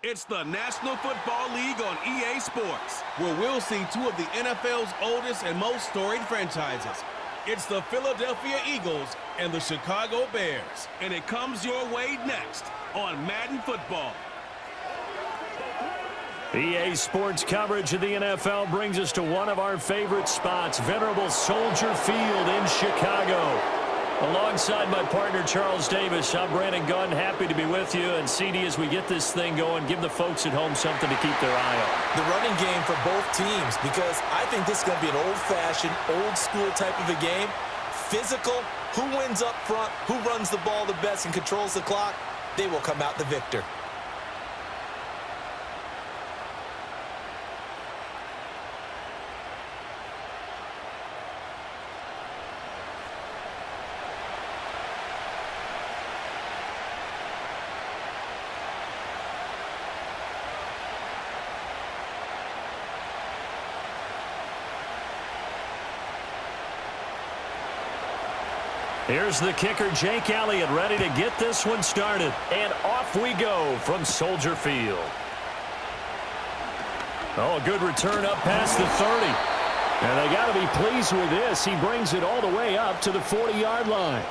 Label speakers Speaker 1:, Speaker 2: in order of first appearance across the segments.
Speaker 1: It's the National Football League on EA Sports, where we'll see two of the NFL's oldest and most storied franchises. It's the Philadelphia Eagles and the Chicago Bears. And it comes your way next on Madden Football.
Speaker 2: EA Sports coverage of the NFL brings us to one of our favorite spots, venerable Soldier Field in Chicago. Alongside my partner, Charles Davis, I'm Brandon Gunn. Happy to be with you. And CD, as we get this thing going, give the folks at home something to keep their eye on.
Speaker 3: The running game for both teams, because I think this is going to be an old-fashioned, old-school type of a game. Physical, who wins up front, who runs the ball the best and controls the clock, they will come out the victor.
Speaker 2: Here's the kicker, Jake Elliott, ready to get this one started. And off we go from Soldier Field. Oh, a good return up past the 30. And they got to be pleased with this. He brings it all the way up to the 40-yard line.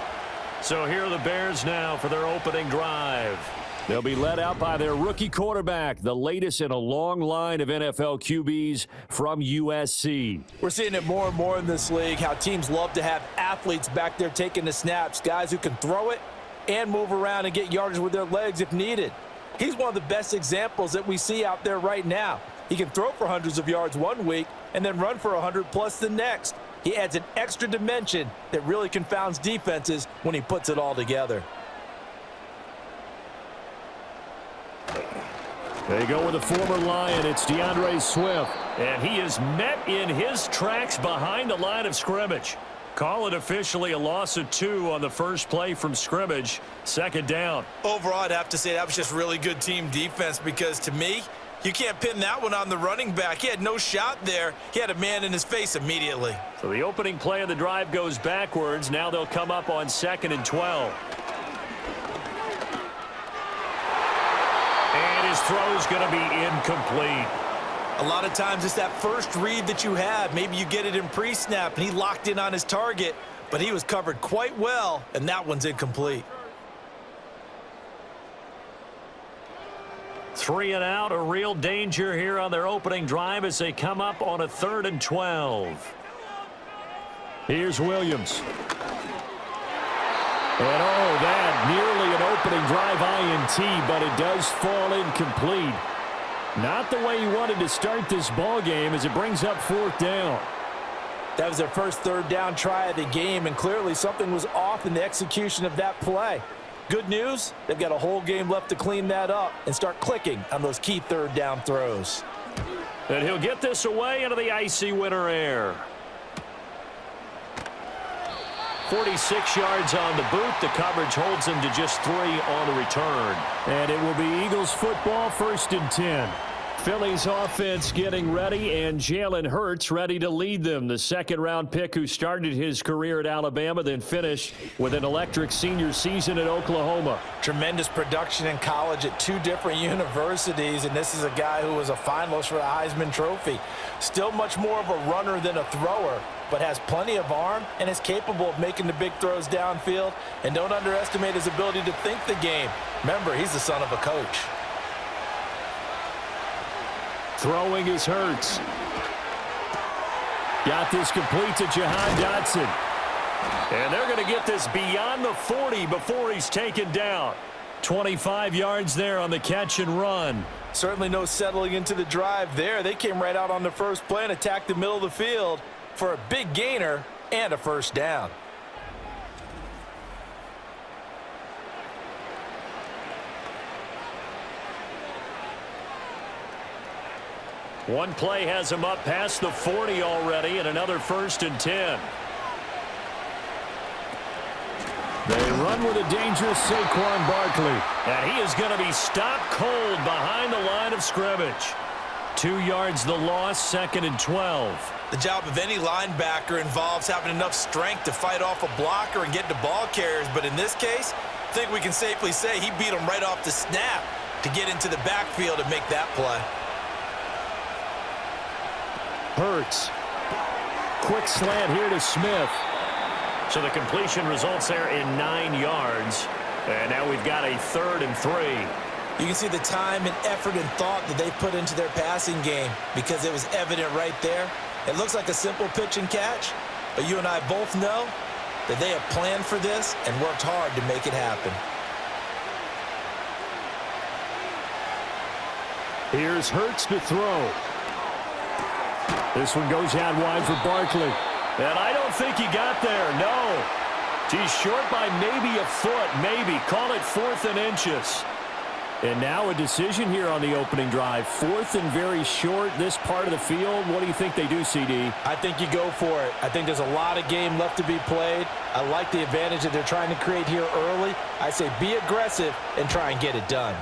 Speaker 2: So here are the Bears now for their opening drive. They'll be led out by their rookie quarterback, the latest in a long line of NFL QBs from USC.
Speaker 3: We're seeing it more and more in this league, how teams love to have athletes back there taking the snaps, guys who can throw it and move around and get yardage with their legs if needed. He's one of the best examples that we see out there right now. He can throw for hundreds of yards one week and then run for 100+ the next. He adds an extra dimension that really confounds defenses when he puts it all together.
Speaker 2: They go with a former Lion. It's DeAndre Swift. And he is met in his tracks behind the line of scrimmage. Call it officially a loss of 2 on the first play from scrimmage. Second down.
Speaker 3: Overall, I'd have to say that was just really good team defense, because to me, you can't pin that one on the running back. He had no shot there. He had a man in his face immediately.
Speaker 2: So the opening play of the drive goes backwards. Now they'll come up on 2nd and 12. His throw is going to be incomplete.
Speaker 3: A lot of times it's that first read that you have. Maybe you get it in pre-snap, and he locked in on his target, but he was covered quite well, and that one's incomplete.
Speaker 2: 3 and out, a real danger here on their opening drive as they come up on a 3rd and 12. Here's Williams. And oh, that nearly an opening drive INT, but it does fall incomplete. Not the way he wanted to start this ball game as it brings up 4th down.
Speaker 3: That was their first 3rd down try of the game, and clearly something was off in the execution of that play. Good news, they've got a whole game left to clean that up and start clicking on those key 3rd down throws.
Speaker 2: And he'll get this away into the icy winter air. 46 yards on the boot. The coverage holds him to just 3 on the return. And it will be Eagles football, 1st and 10. Philly's offense getting ready, and Jalen Hurts ready to lead them. The 2nd-round pick who started his career at Alabama, then finished with an electric senior season at Oklahoma.
Speaker 3: Tremendous production in college at 2 different universities, and this is a guy who was a finalist for the Heisman Trophy. Still much more of a runner than a thrower, but has plenty of arm and is capable of making the big throws downfield. And don't underestimate his ability to think the game. Remember, he's the son of a coach.
Speaker 2: Throwing is Hurts. Got this complete to Jahan Dotson. And they're going to get this beyond the 40 before he's taken down. 25 yards there on the catch and run.
Speaker 3: Certainly no settling into the drive there. They came right out on the first play and attacked the middle of the field for a big gainer and a 1st down.
Speaker 2: One play has him up past the 40 already, and another 1st and 10. They run with a dangerous Saquon Barkley. And he is going to be stopped cold behind the line of scrimmage. 2 yards the loss, 2nd and 12.
Speaker 3: The job of any linebacker involves having enough strength to fight off a blocker and get to ball carriers. But in this case, I think we can safely say he beat him right off the snap. to get into the backfield and make that play.
Speaker 2: Hurts. Quick slant here to Smith. So the completion results there in 9 yards. And now we've got a 3rd and 3.
Speaker 3: You can see the time and effort and thought that they put into their passing game because it was evident right there. It looks like a simple pitch and catch, but you and I both know that they have planned for this and worked hard to make it happen.
Speaker 2: Here's Hurts to throw. This one goes out wide for Barkley. And I don't think he got there, no. He's short by maybe a foot, maybe. Call it 4th and inches. And now a decision here on the opening drive. 4th and very short, this part of the field. What do you think they do, CD?
Speaker 3: I think you go for it. I think there's a lot of game left to be played. I like the advantage that they're trying to create here early. I say be aggressive and try and get it done.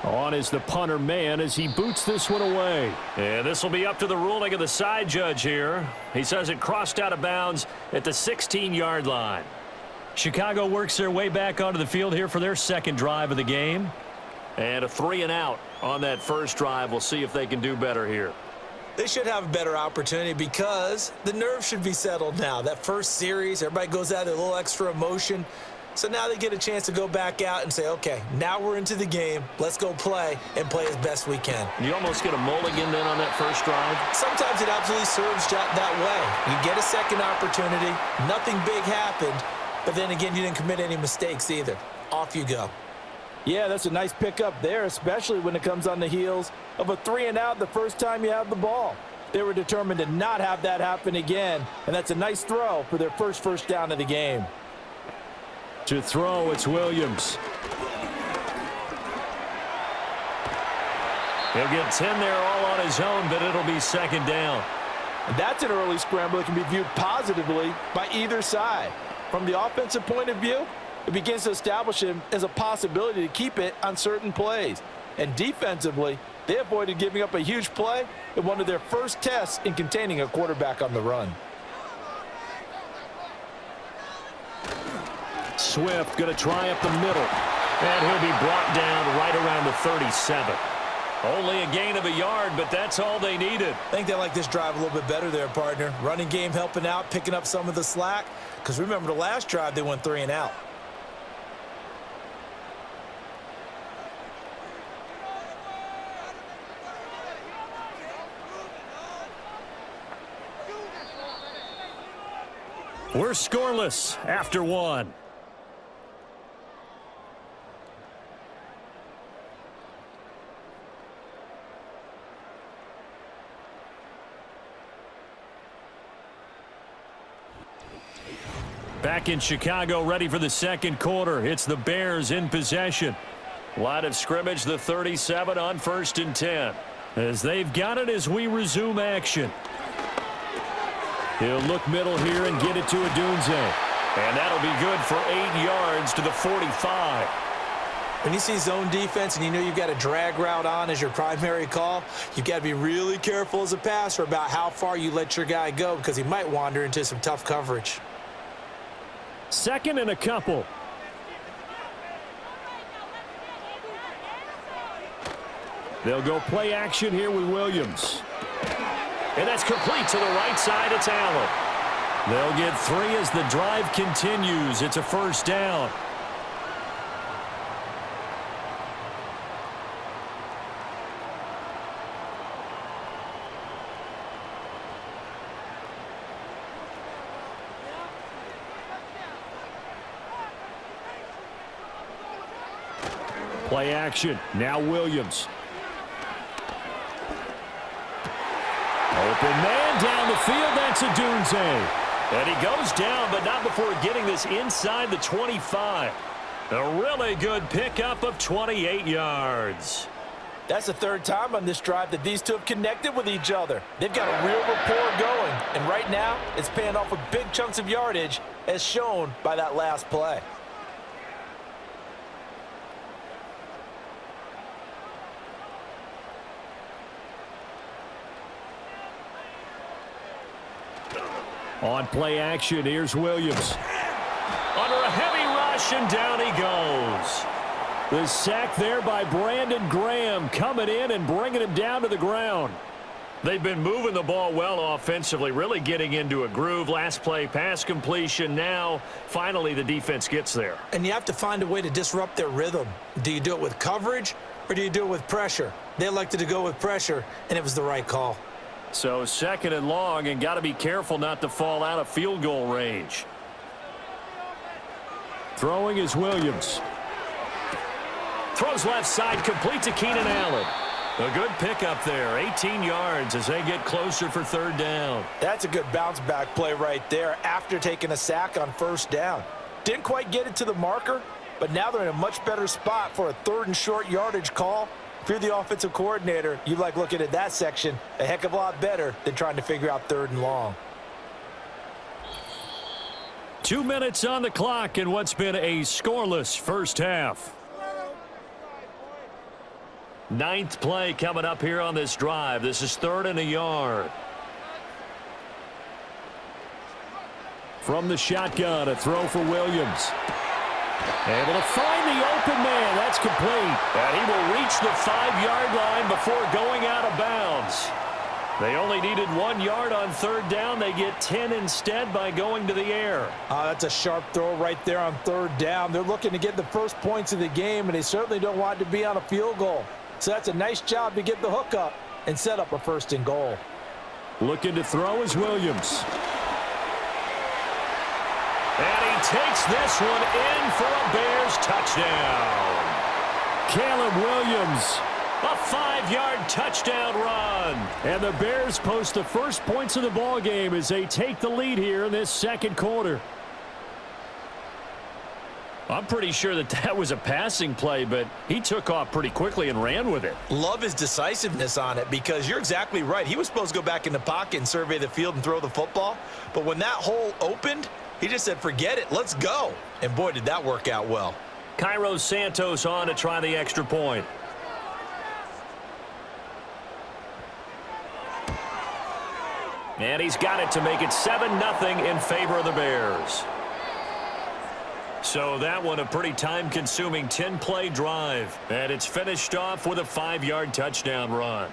Speaker 2: On is the punter man as he boots this one away. And this will be up to the ruling of the side judge here. He says it crossed out of bounds at the 16-yard line. Chicago works their way back onto the field here for their second drive of the game. And a 3 and out on that first drive. We'll see if they can do better here.
Speaker 3: They should have a better opportunity because the nerves should be settled now. That first series, everybody goes out with a little extra emotion. So now they get a chance to go back out and say, okay, now we're into the game. Let's go play and play as best we can.
Speaker 2: You almost get a mulligan then on that first drive?
Speaker 3: Sometimes it absolutely serves that way. You get a second opportunity. Nothing big happened. But then again, you didn't commit any mistakes either. Off you go. Yeah, that's a nice pickup there, especially when it comes on the heels of a 3 and out the first time you have the ball. They were determined to not have that happen again, and that's a nice throw for their first down of the game.
Speaker 2: To throw, it's Williams. He'll get 10 there all on his own, but it'll be 2nd down.
Speaker 3: And that's an early scramble that can be viewed positively by either side. From the offensive point of view, it begins to establish him as a possibility to keep it on certain plays. And defensively, they avoided giving up a huge play in one of their first tests in containing a quarterback on the run.
Speaker 2: Swift going to try up the middle. And he'll be brought down right around the 37. Only a gain of a yard, but that's all they needed.
Speaker 3: I think they like this drive a little bit better there, partner. Running game helping out, picking up some of the slack. Because remember, the last drive, they went 3 and out.
Speaker 2: We're scoreless after 1. Back in Chicago, ready for the second quarter. It's the Bears in possession. Line of scrimmage, the 37 on 1st and 10. As they've got it as we resume action. He'll look middle here and get it to Odunze. And that'll be good for 8 yards to the 45.
Speaker 3: When you see zone defense and you know you've got a drag route on as your primary call, you've got to be really careful as a passer about how far you let your guy go because he might wander into some tough coverage.
Speaker 2: 2nd and a couple. They'll go play action here with Williams. And that's complete to the right side. It's Allen. They'll get 3 as the drive continues. It's a 1st down. Play action. Now Williams. Open man down the field. That's Odunze. And he goes down, but not before getting this inside the 25. A really good pickup of 28 yards.
Speaker 3: That's the 3rd time on this drive that these two have connected with each other. They've got a real rapport going. And right now, it's paying off with big chunks of yardage, as shown by that last play.
Speaker 2: On play action, here's Williams. Under a heavy rush, and down he goes. The sack there by Brandon Graham coming in and bringing him down to the ground. They've been moving the ball well offensively, really getting into a groove. Last play, pass completion. Now, finally, the defense gets there.
Speaker 3: And you have to find a way to disrupt their rhythm. Do you do it with coverage or do you do it with pressure? They elected to go with pressure, and it was the right call.
Speaker 2: So 2nd and long, and got to be careful not to fall out of field goal range. Throwing is Williams. Throws left side, complete to Keenan Allen. A good pickup there, 18 yards as they get closer for 3rd down.
Speaker 3: That's a good bounce-back play right there after taking a sack on 1st down. Didn't quite get it to the marker, but now they're in a much better spot for a 3rd and short yardage call. If you're the offensive coordinator, you like looking at that section a heck of a lot better than trying to figure out 3rd and long.
Speaker 2: 2 minutes on the clock in what's been a scoreless first half. 9th play coming up here on this drive. This is 3rd and a yard. From the shotgun, a throw for Williams. Able to find the open man. That's complete. And he will reach the 5-yard line before going out of bounds. They only needed 1 yard on 3rd down. They get 10 instead by going to the air.
Speaker 3: That's a sharp throw right there on 3rd down. They're looking to get the first points of the game, and they certainly don't want to be on a field goal. So that's a nice job to get the hook up and set up a 1st and goal.
Speaker 2: Looking to throw is Williams. And he takes this one in for a Bears touchdown. Caleb Williams, a 5-yard touchdown run. And the Bears post the first points of the ball game as they take the lead here in this 2nd quarter. I'm pretty sure that was a passing play, but he took off pretty quickly and ran with it.
Speaker 3: Love his decisiveness on it because you're exactly right. He was supposed to go back in the pocket and survey the field and throw the football. But when that hole opened, he just said, forget it, let's go. And boy, did that work out well.
Speaker 2: Cairo Santos on to try the extra point. And he's got it to make it 7-0 in favor of the Bears. So that one a pretty time-consuming 10-play drive. And it's finished off with a 5-yard touchdown run.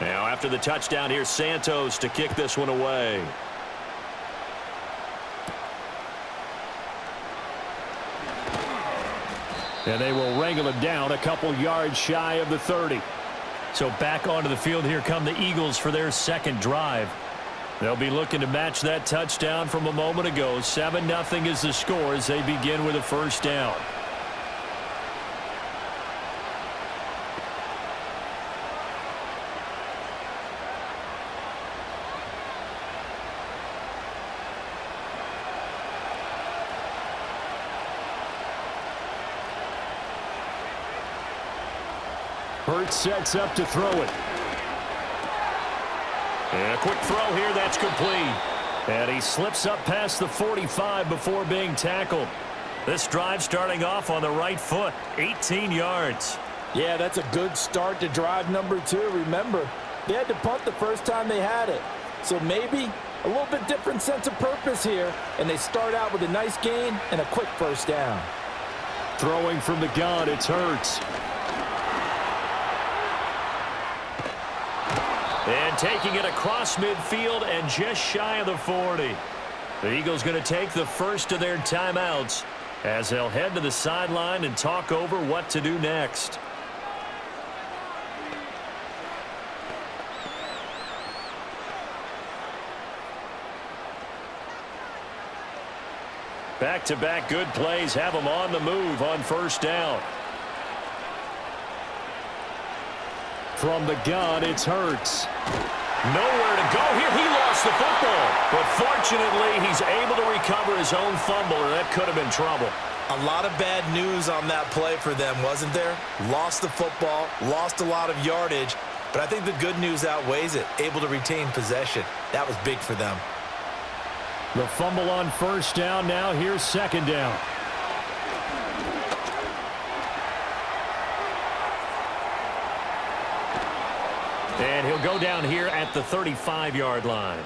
Speaker 2: Now after the touchdown, here's Santos to kick this one away. And they will wrangle it down a couple yards shy of the 30. So back onto the field here come the Eagles for their 2nd drive. They'll be looking to match that touchdown from a moment ago. 7-0 is the score as they begin with a 1st down. Hurts sets up to throw it. And a quick throw here, that's complete. And he slips up past the 45 before being tackled. This drive starting off on the right foot, 18 yards.
Speaker 3: Yeah, that's a good start to drive number 2. Remember, they had to punt the first time they had it. So maybe a little bit different sense of purpose here, and they start out with a nice gain and a quick 1st down.
Speaker 2: Throwing from the gun, it's Hurts. And taking it across midfield and just shy of the 40. The Eagles going to take the first of their timeouts as they'll head to the sideline and talk over what to do next. Back-to-back good plays have them on the move on 1st down. From the gun, it's Hurts. Nowhere to go here. He lost the football. But fortunately, he's able to recover his own fumble, and that could have been trouble.
Speaker 3: A lot of bad news on that play for them, wasn't there? Lost the football, lost a lot of yardage, but I think the good news outweighs it. Able to retain possession. That was big for them.
Speaker 2: The fumble on first down. Now here's second down. And he'll go down here at the 35-yard line.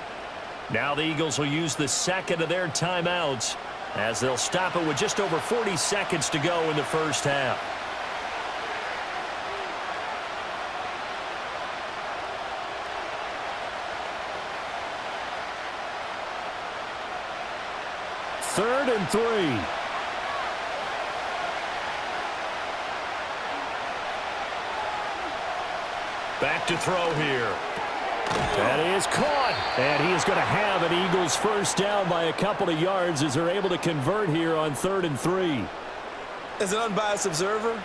Speaker 2: Now the Eagles will use the second of their timeouts as they'll stop it with just over 40 seconds to go in the first half. Third and 3. Back to throw here. That is caught. And he is going to have an Eagles first down by a couple of yards as they're able to convert here on 3rd and 3.
Speaker 3: As an unbiased observer,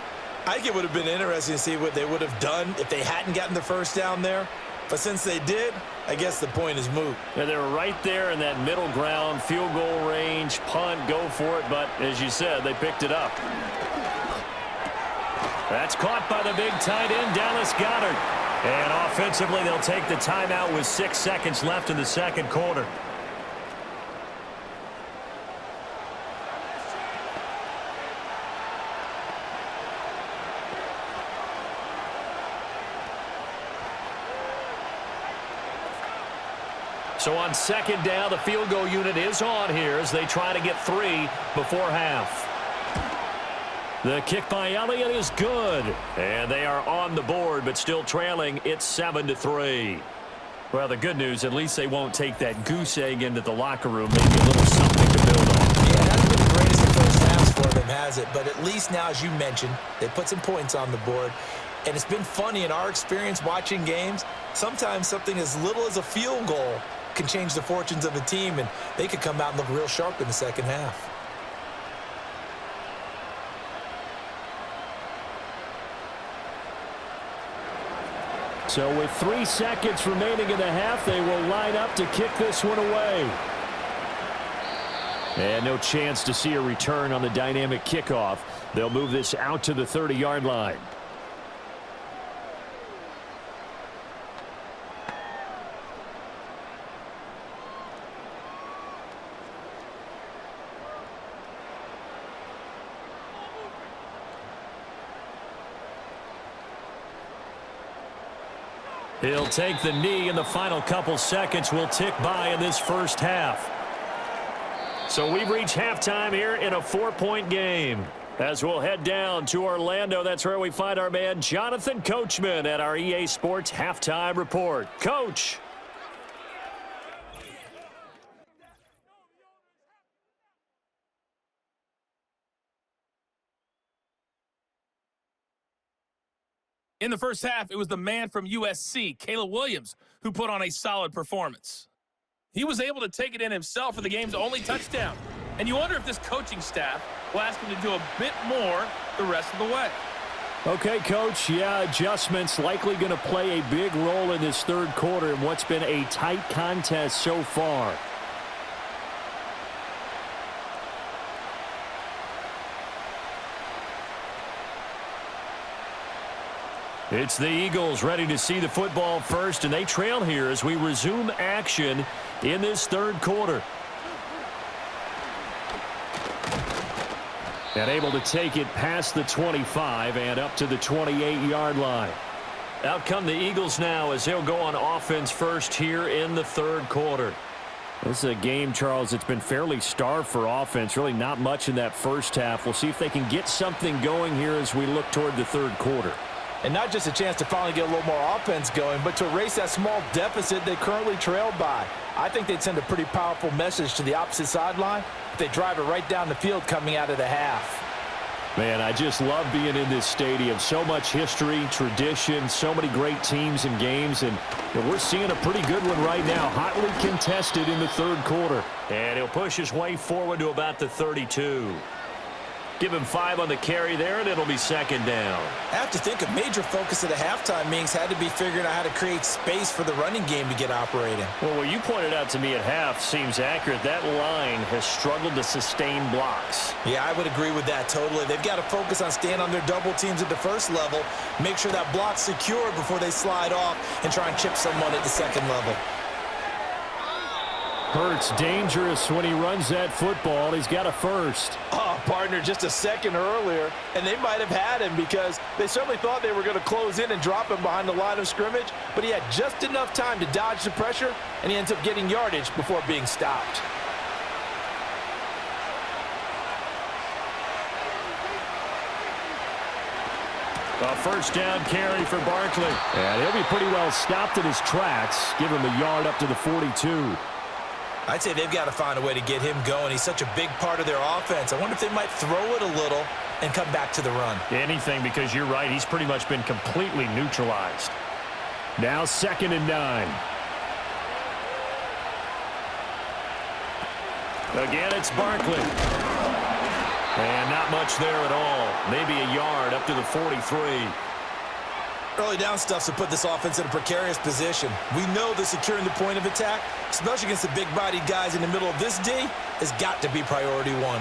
Speaker 3: I think it would have been interesting to see what they would have done if they hadn't gotten the first down there. But since they did, I guess the point is moot.
Speaker 2: Yeah, they were right there in that middle ground, field goal range, punt, go for it. But as you said, they picked it up. That's caught by the big tight end, Dallas Goedert. And offensively, they'll take the timeout with 6 seconds left in the second quarter. So on second down, the field goal unit is on here as they try to get 3 before half. The kick by Elliott is good. And they are on the board, but still trailing. It's 7-3. Well, the good news, at least they won't take that goose egg into the locker room. Maybe a little something to build on.
Speaker 3: Yeah, it hasn't been the greatest of first halves for them, has it? But at least now, as you mentioned, they put some points on the board. And it's been funny in our experience watching games. Sometimes something as little as a field goal can change the fortunes of a team, and they could come out and look real sharp in the second half.
Speaker 2: So with 3 seconds remaining in the half, they will line up to kick this one away. And no chance to see a return on the dynamic kickoff. They'll move this out to the 30-yard line. He'll take the knee, and the final couple seconds will tick by in this first half. So we've reached halftime here in a 4-point game. As we'll head down to Orlando, that's where we find our man Jonathan Coachman at our EA Sports Halftime Report. Coach.
Speaker 4: In the first half, it was the man from USC, Caleb Williams, who put on a solid performance. He was able to take it in himself for the game's only touchdown. And you wonder if this coaching staff will ask him to do a bit more the rest of the way.
Speaker 2: Okay, Coach, yeah, adjustments likely going to play a big role in this third quarter in what's been a tight contest so far. It's the Eagles ready to see the football first, and they trail here as we resume action in this third quarter. And able to take it past the 25 and up to the 28-yard line. Out come the Eagles now as they'll go on offense first here in the third quarter. This is a game, Charles, that's been fairly starved for offense. Really not much in that first half. We'll see if they can get something going here as we look toward the third quarter.
Speaker 3: And not just a chance to finally get a little more offense going, but to erase that small deficit they currently trailed by. I think they'd send a pretty powerful message to the opposite sideline if they drive it right down the field coming out of the half.
Speaker 2: Man, I just love being in this stadium. So much history, tradition, so many great teams and games, and we're seeing a pretty good one right now. Hotly contested in the third quarter. And he'll push his way forward to about the 32. Give him 5 on the carry there, and it'll be second down.
Speaker 3: I have to think a major focus of the halftime meetings had to be figuring out how to create space for the running game to get operating.
Speaker 2: Well, what you pointed out to me at half seems accurate. That line has struggled to sustain blocks.
Speaker 3: Yeah, I would agree with that totally. They've got to focus on staying on their double teams at the first level, make sure that block's secure before they slide off and try and chip someone at the second level.
Speaker 2: Hurts dangerous when he runs that football. He's got a first.
Speaker 3: Oh, partner, just a second earlier, and they might have had him because they certainly thought they were going to close in and drop him behind the line of scrimmage, but he had just enough time to dodge the pressure, and he ends up getting yardage before being stopped.
Speaker 2: A first down carry for Barkley. And he'll be pretty well stopped in his tracks. Give him a yard up to the 42.
Speaker 3: I'd say they've got to find a way to get him going. He's such a big part of their offense. I wonder if they might throw it a little and come back to the run.
Speaker 2: Anything, because you're right. He's pretty much been completely neutralized. Now 2nd and 9. Again, it's Barkley. And not much there at all. Maybe a yard up to the 43.
Speaker 3: Early down stuff to put this offense in a precarious position. We know that securing the point of attack, especially against the big-bodied guys in the middle of this D, has got to be priority one.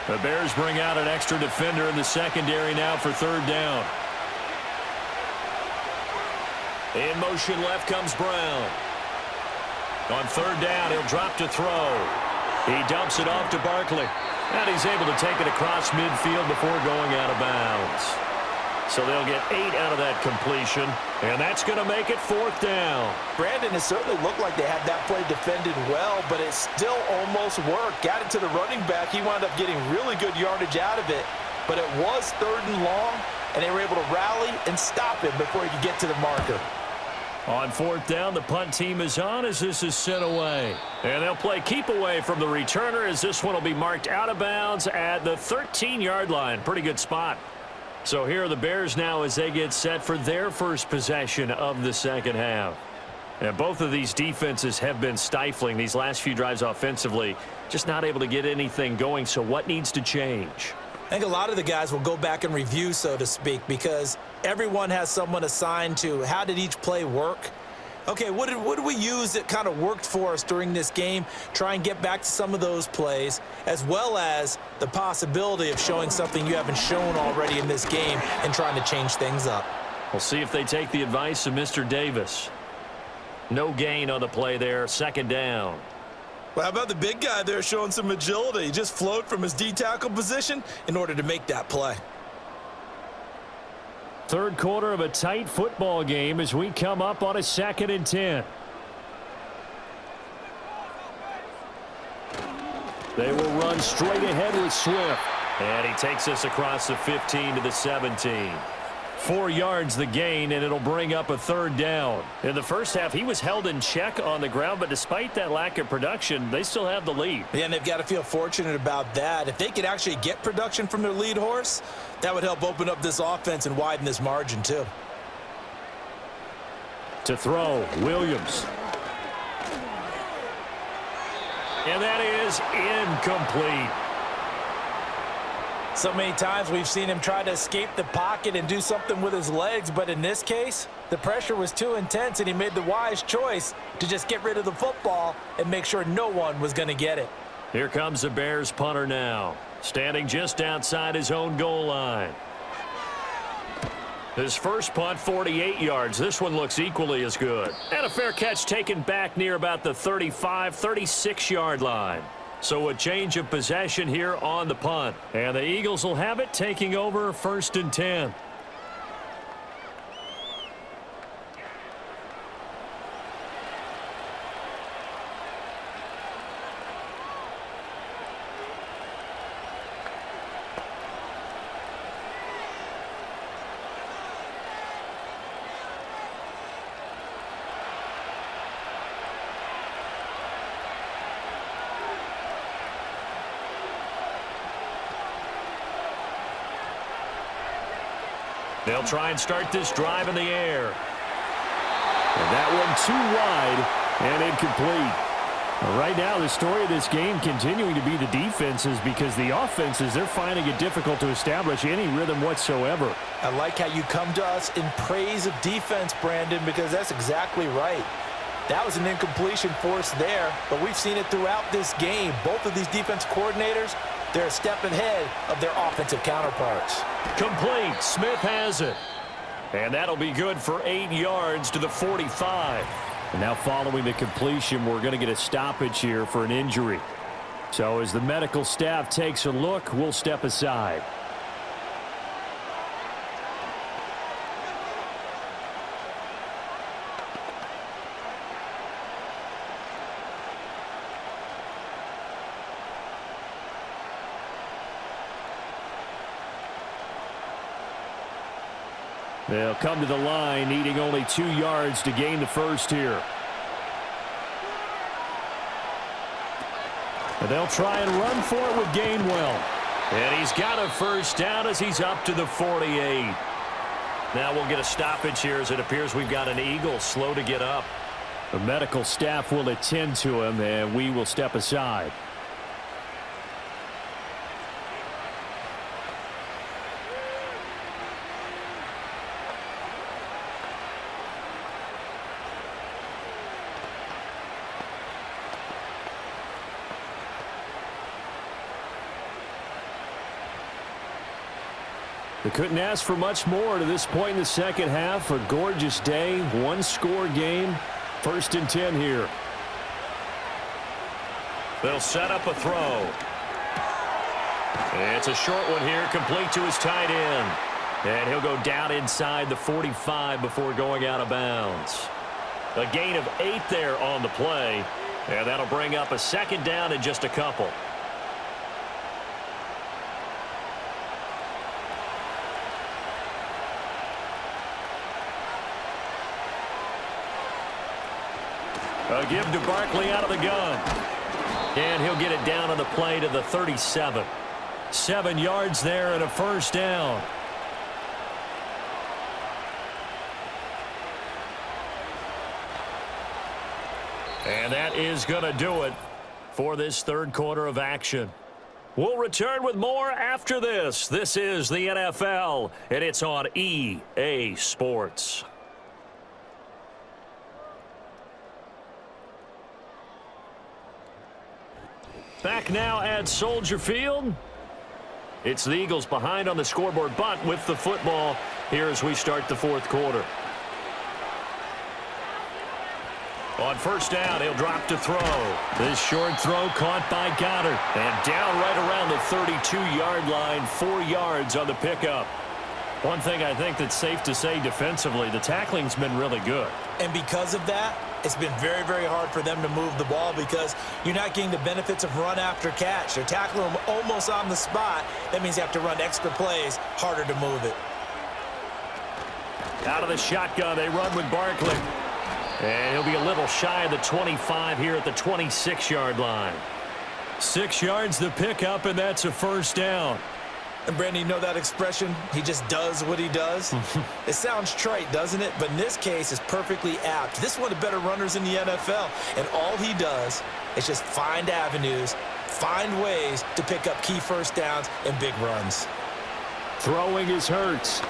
Speaker 2: The Bears bring out an extra defender in the secondary now for 3rd down. In motion left comes Brown. On 3rd down, he'll drop to throw. He dumps it off to Barkley. And he's able to take it across midfield before going out of bounds. So they'll get 8 out of that completion, and that's going to make it 4th down.
Speaker 3: Brandon, it certainly looked like they had that play defended well, but it still almost worked. Got it to the running back. He wound up getting really good yardage out of it, but it was 3rd and long, and they were able to rally and stop him before he could get to the marker.
Speaker 2: On 4th down, the punt team is on as this is sent away. And they'll play keep away from the returner as this one will be marked out of bounds at the 13-yard line. Pretty good spot. So here are the Bears now as they get set for their first possession of the second half. And both of these defenses have been stifling these last few drives offensively, just not able to get anything going. So what needs to change?
Speaker 3: I think a lot of the guys will go back and review, so to speak, because everyone has someone assigned to how did each play work. Okay, what did we use that kind of worked for us during this game? Try and get back to some of those plays, as well as the possibility of showing something you haven't shown already in this game and trying to change things up.
Speaker 2: We'll see if they take the advice of Mr. Davis. No gain on the play there, 2nd down.
Speaker 3: Well, how about the big guy there showing some agility? He just flowed from his D-tackle position in order to make that play.
Speaker 2: 3rd quarter of a tight football game as we come up on a 2nd and 10. They will run straight ahead with Swift. And he takes us across the 15 to the 17. 4 yards the gain, and it'll bring up a 3rd down. In the first half, he was held in check on the ground, but despite that lack of production, they still have the lead.
Speaker 3: Yeah, and they've got to feel fortunate about that. If they could actually get production from their lead horse, that would help open up this offense and widen this margin, too.
Speaker 2: To throw, Williams. And that is incomplete.
Speaker 3: So many times we've seen him try to escape the pocket and do something with his legs, but in this case, the pressure was too intense, and he made the wise choice to just get rid of the football and make sure no one was going to get it.
Speaker 2: Here comes the Bears punter now, standing just outside his own goal line. His first punt, 48 yards. This one looks equally as good. And a fair catch taken back near about the 35, 36-yard line. So a change of possession here on the punt. And the Eagles will have it, taking over 1st and 10. They'll try and start this drive in the air. And that one too wide and incomplete. Right now, the story of this game continuing to be the defenses, because the offenses, they're finding it difficult to establish any rhythm whatsoever.
Speaker 3: I like how you come to us in praise of defense, Brandon, because that's exactly right. That was an incompletion force there, but we've seen it throughout this game. Both of these defense coordinators, they're a step ahead of their offensive counterparts.
Speaker 2: Complete. Smith has it. And that'll be good for 8 yards to the 45. And now following the completion, we're going to get a stoppage here for an injury. So as the medical staff takes a look, we'll step aside. They'll come to the line, needing only 2 yards to gain the first here. And they'll try and run for it with Gainwell. And he's got a first down as he's up to the 48. Now we'll get a stoppage here as it appears we've got an Eagle slow to get up. The medical staff will attend to him, and we will step aside. They couldn't ask for much more to this point in the second half. A gorgeous day, one-score game. 1st and 10 here. They'll set up a throw. It's a short one here, complete to his tight end. And he'll go down inside the 45 before going out of bounds. A gain of 8 there on the play. And that'll bring up a second down in just a couple. A give to Barkley out of the gun. And he'll get it down on the play to the 37. 7 yards there and a first down. And that is going to do it for this third quarter of action. We'll return with more after this. This is the NFL, and it's on EA Sports. Back now at Soldier Field. It's the Eagles behind on the scoreboard, but with the football here as we start the fourth quarter. On first down, he'll drop to throw. This short throw caught by Goddard. And down right around the 32-yard line, 4 yards on the pickup. One thing I think that's safe to say defensively, the tackling's been really good.
Speaker 3: And because of that, it's been very, very hard for them to move the ball because you're not getting the benefits of run after catch. They're tackling them almost on the spot. That means you have to run extra plays, harder to move it.
Speaker 2: Out of the shotgun, they run with Barkley. And he'll be a little shy of the 25 here at the 26-yard line. 6 yards the pickup, and that's a first down.
Speaker 3: And, Brandon, you know that expression? He just does what he does? It sounds trite, doesn't it? But in this case, it's perfectly apt. This is one of the better runners in the NFL. And all he does is just find avenues, find ways to pick up key first downs and big runs.
Speaker 2: Throwing is Hurts.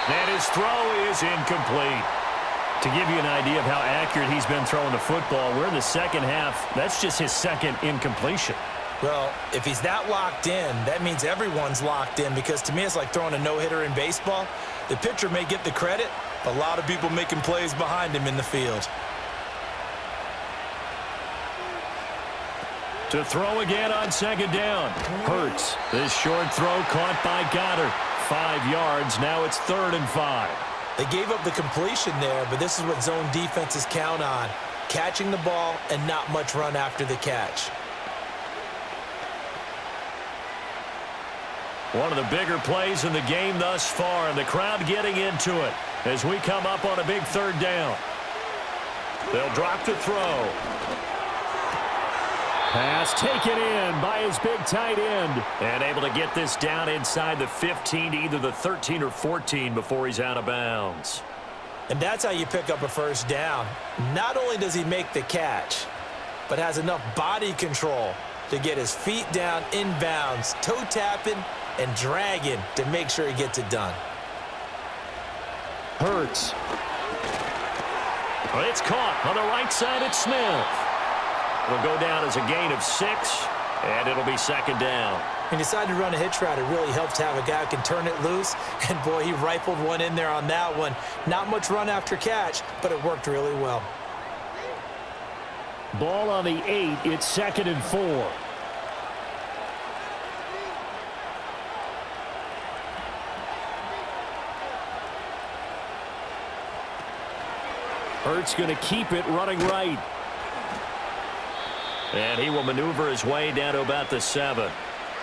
Speaker 2: And his throw is incomplete. To give you an idea of how accurate he's been throwing the football, we're in the second half. That's just his second incompletion.
Speaker 3: Well, if he's that locked in, that means everyone's locked in because to me it's like throwing a no-hitter in baseball. The pitcher may get the credit, but a lot of people making plays behind him in the field.
Speaker 2: To throw again on second down. Hurts. This short throw caught by Goddard. 5 yards. Now it's 3rd and 5.
Speaker 3: They gave up the completion there, but this is what zone defenses count on. Catching the ball and not much run after the catch.
Speaker 2: One of the bigger plays in the game thus far, and the crowd getting into it as we come up on a big 3rd down. They'll drop to throw. Pass taken in by his big tight end. And able to get this down inside the 15 to either the 13 or 14 before he's out of bounds.
Speaker 3: And that's how you pick up a first down. Not only does he make the catch, but has enough body control to get his feet down inbounds, toe tapping and dragging to make sure he gets it done.
Speaker 2: Hurts. Well, it's caught on the right side at Smith. It'll go down as a gain of 6, and it'll be second down.
Speaker 3: He decided to run a hitch route. It really helps to have a guy who can turn it loose. And, boy, he rifled one in there on that one. Not much run after catch, but it worked really well.
Speaker 2: Ball on the 8. It's 2nd and 4. Hurts going to keep it running right. And he will maneuver his way down to about the 7.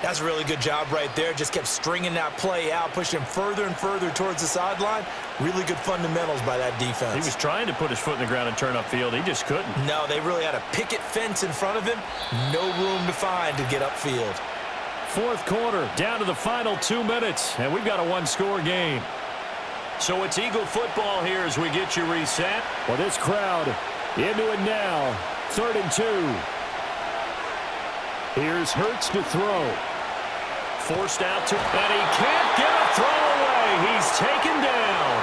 Speaker 3: That's a really good job right there. Just kept stringing that play out, pushing him further and further towards the sideline. Really good fundamentals by that defense.
Speaker 2: He was trying to put his foot in the ground and turn upfield. He just couldn't.
Speaker 3: No, they really had a picket fence in front of him. No room to find to get upfield.
Speaker 2: Fourth quarter, down to the final 2 minutes, and we've got a one-score game. So it's Eagle football here as we get you reset. Well, this crowd into it now. 3rd and 2. Here's Hurts to throw. Forced out to, and he can't get a throw away. He's taken down.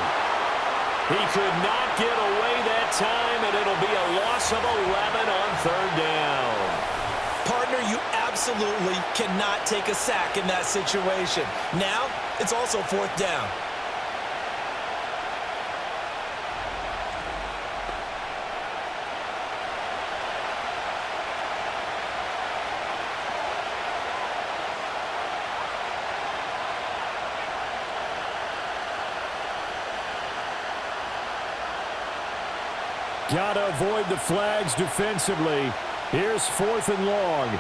Speaker 2: He could not get away that time, and it'll be a loss of 11 on 3rd down.
Speaker 3: Partner, you absolutely cannot take a sack in that situation. Now, it's also 4th down.
Speaker 2: Got to avoid the flags defensively. Here's 4th and long.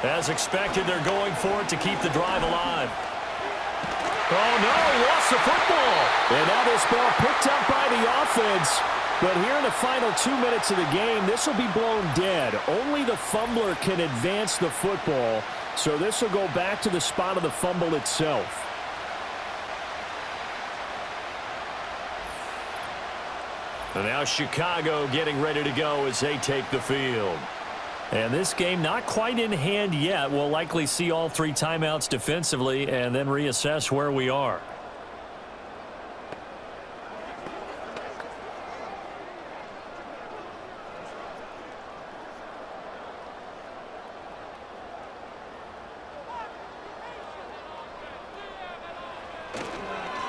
Speaker 2: As expected, they're going for it to keep the drive alive. Oh, no, he lost the football. And now this ball picked up by the offense. But here in the final 2 minutes of the game, this will be blown dead. Only the fumbler can advance the football. So this will go back to the spot of the fumble itself. And now Chicago getting ready to go as they take the field. And this game not quite in hand yet. We'll likely see all 3 timeouts defensively and then reassess where we are.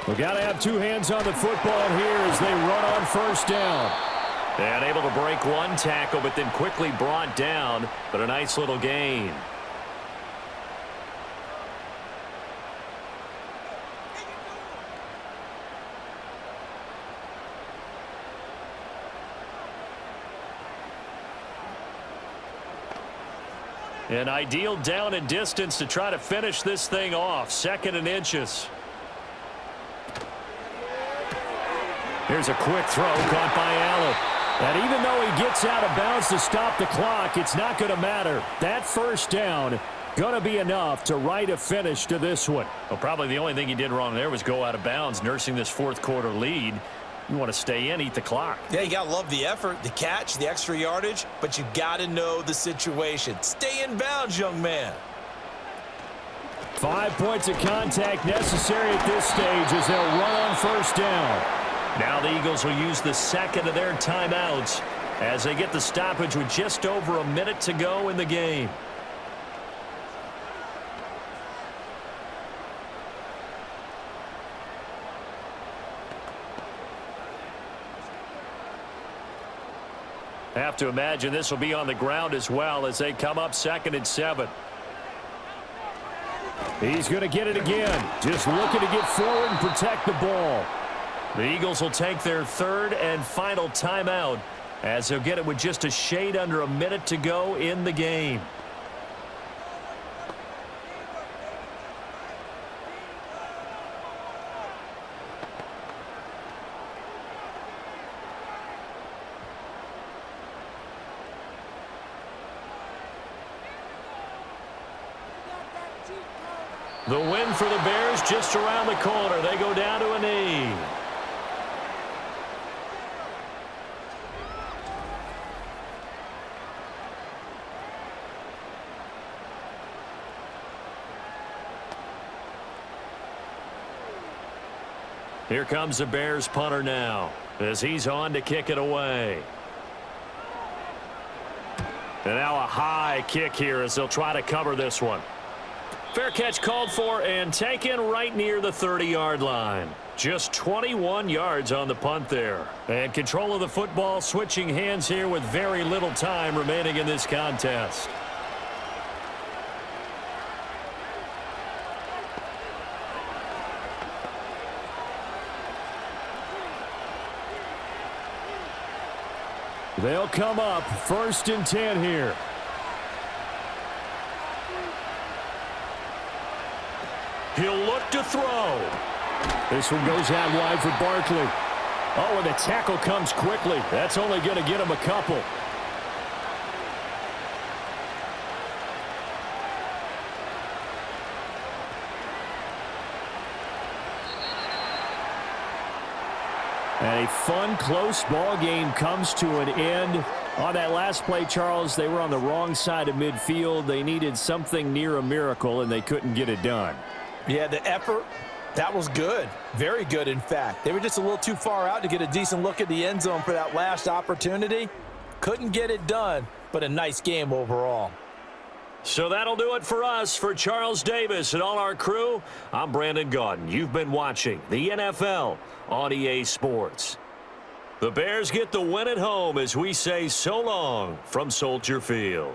Speaker 2: We've got to have 2 hands on the football here as they run on 1st down. And able to break one tackle, but then quickly brought down. But a nice little gain. An ideal down and distance to try to finish this thing off. 2nd and inches. Here's a quick throw caught by Allen. And even though he gets out of bounds to stop the clock, it's not going to matter. That 1st down going to be enough to write a finish to this one. Well, probably the only thing he did wrong there was go out of bounds, nursing this 4th quarter lead. You want to stay in, eat the clock.
Speaker 3: Yeah, you got to love the effort, the catch, the extra yardage, but you got to know the situation. Stay in bounds, young man.
Speaker 2: 5 points of contact necessary at this stage as they'll run on 1st down. Now the Eagles will use the 2nd of their timeouts as they get the stoppage with just over a minute to go in the game. Have to imagine this will be on the ground as well as they come up 2nd and 7. He's going to get it again. Just looking to get forward and protect the ball. The Eagles will take their 3rd and final timeout as they'll get it with just a shade under a minute to go in the game. The win for the Bears just around the corner. They go down to a knee. Here comes the Bears punter now as he's on to kick it away. And now a high kick here as they'll try to cover this one. Fair catch called for and taken right near the 30-yard line. Just 21 yards on the punt there. And control of the football switching hands here with very little time remaining in this contest. They'll come up 1st and 10 here. He'll look to throw. This one goes out wide for Barkley. Oh, and the tackle comes quickly. That's only going to get him a couple. And a fun, close ball game comes to an end. On that last play, Charles, they were on the wrong side of midfield. They needed something near a miracle, and they couldn't get it done.
Speaker 3: Yeah, the effort, that was good. Very good, in fact. They were just a little too far out to get a decent look at the end zone for that last opportunity. Couldn't get it done, but a nice game overall.
Speaker 2: So that'll do it for us. For Charles Davis and all our crew, I'm Brandon Gaudin. You've been watching the NFL on EA Sports. The Bears get the win at home as we say so long from Soldier Field.